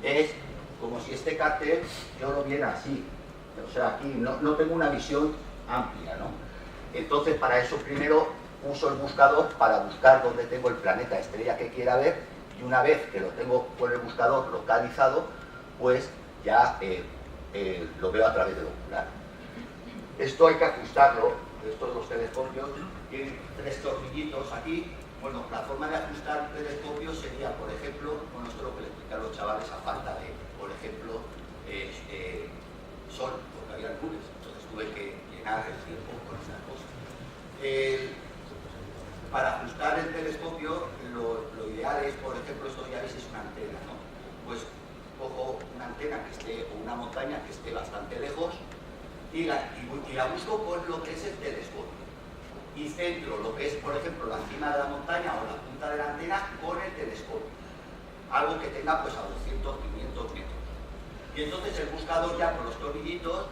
es como si este cartel yo lo viera así. O sea, aquí no tengo una visión amplia, ¿no? Entonces, para eso primero uso el buscador para buscar dónde tengo el planeta estrella que quiera ver, y una vez que lo tengo con el buscador localizado, pues ya lo veo a través del ocular. Esto hay que ajustarlo. Estos los telescopios tienen 3 tornillitos aquí. Bueno, la forma de ajustar un telescopio sería, por ejemplo, bueno, esto es lo que le explican los chavales a falta de, por ejemplo, sol, porque había nubes, entonces tuve que llenar el tiempo con estas cosas. Para ajustar el telescopio, lo ideal es, por ejemplo, esto ya veis es una antena, ¿no? Pues cojo una antena que esté, o una montaña que esté bastante lejos, y la busco con lo que es el telescopio. Y centro lo que es, por ejemplo, la cima de la montaña o la punta de la antena con el telescopio. Algo que tenga pues a 200, 500 metros. Y entonces el buscador ya con los tornillitos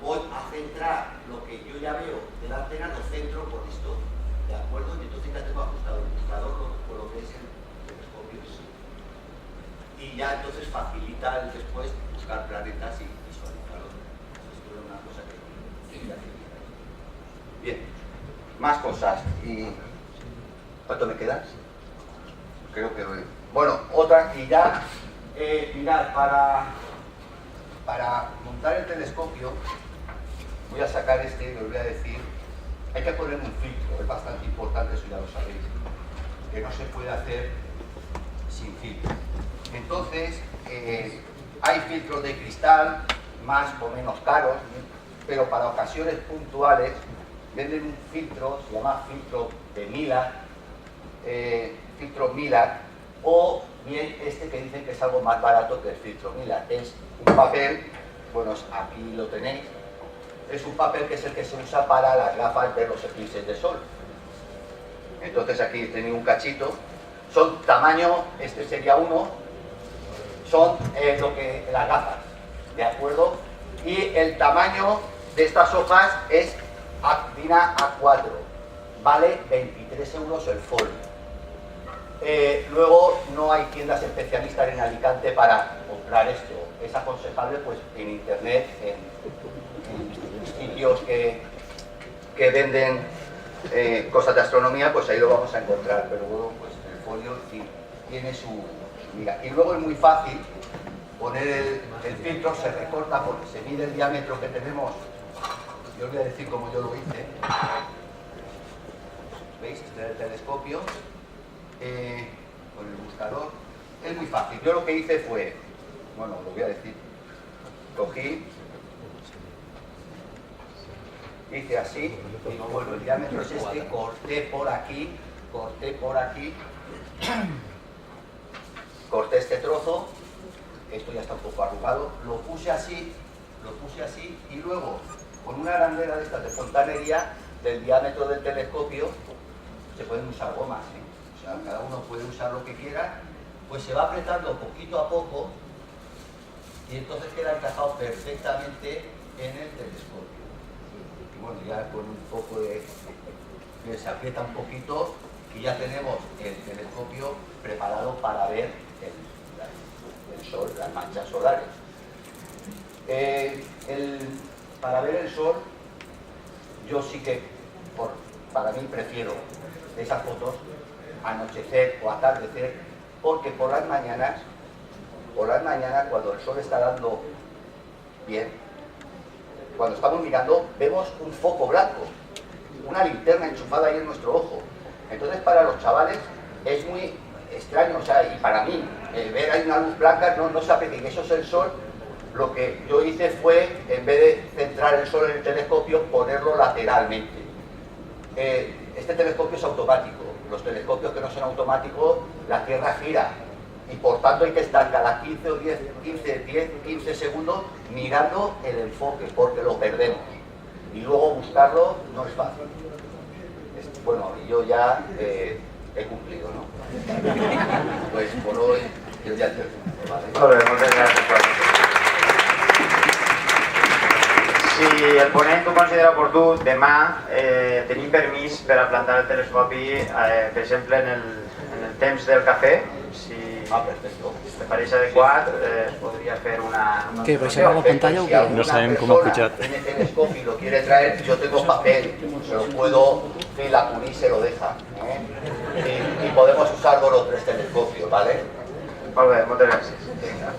voy a centrar lo que yo ya veo de la antena, lo centro con esto, ¿de acuerdo? Y entonces ya tengo ajustado el buscador con lo que es el telescopio. Y ya entonces facilita el después buscar planetas y visualizarlos. Esto es una cosa que ya tenía. Bien, más cosas. ¿Y cuánto me quedas? Creo que voy. Bueno, otra, y ya, mirad, para montar el telescopio, voy a sacar este y os voy a decir, hay que poner un filtro, es bastante importante, eso ya lo sabéis, que no se puede hacer sin filtro. Entonces, hay filtros de cristal, más o menos caros, pero para ocasiones puntuales venden un filtro, se llama filtro de Millard, filtro Millard, o bien este que dicen que es algo más barato que el filtro Millard. Es un papel, bueno, aquí lo tenéis, es un papel que es el que se usa para las gafas de los eclipses de sol. Entonces aquí tenéis un cachito, son tamaño, este sería uno, son lo que las gafas, ¿de acuerdo? Y el tamaño de estas hojas es DINA A4, vale 23 euros el folio. Luego no hay tiendas especialistas en Alicante para comprar esto, es aconsejable pues en internet, en sitios que venden cosas de astronomía, pues ahí lo vamos a encontrar, pero luego pues el folio sí, tiene su mira. Y luego es muy fácil poner el filtro, se recorta porque se mide el diámetro que tenemos. Yo os voy a decir cómo yo lo hice. ¿Veis? Este es el telescopio con el buscador. Es muy fácil. Yo lo que hice fue, bueno, lo voy a decir, cogí, hice así, digo, bueno, el diámetro es este, corté por aquí, corté este trozo, esto ya está un poco arrugado, lo puse así, y luego, con una arandela de estas de fontanería, del diámetro del telescopio, se pueden usar gomas, ¿eh? O sea, cada uno puede usar lo que quiera, pues se va apretando poquito a poco, y entonces queda encajado perfectamente en el telescopio. Y bueno, ya con un poco de... se aprieta un poquito y ya tenemos el telescopio preparado para ver el sol, las manchas solares. Para ver el sol, yo sí que, para mí prefiero esas fotos anochecer o atardecer, porque por las mañanas, cuando el sol está dando bien, cuando estamos mirando, vemos un foco blanco, una linterna enchufada ahí en nuestro ojo. Entonces para los chavales es muy extraño, o sea, y para mí, ver ahí una luz blanca no se aprecia, que eso es el sol. Lo que yo hice fue, en vez de centrar el sol en el telescopio, ponerlo lateralmente. Este telescopio es automático. Los telescopios que no son automáticos, la Tierra gira. Y por tanto hay que estar cada 15 segundos mirando el enfoque, porque lo perdemos. Y luego buscarlo no es fácil. Bueno, y yo ya he cumplido, ¿no? Pues por hoy yo ya termino, ¿vale? Muchas gracias. Si el ponent ho considera oportú, demà tenim permís per a plantar el telescopi, per exemple, en el temps del cafè. Si perfecto. ¿Te pareix adequat? Es podria fer una... ¿Qué? ¿Vais a ver la pantalla o Si qué? alguna No saben cómo persona escuchar. tiene telescopio y lo quiere traer, yo tengo papel, se lo puedo, y la CUNY se lo deja. Y podemos usar 2 o 3 telescopios, ¿vale? Molt bé, moltes gràcies. Venga.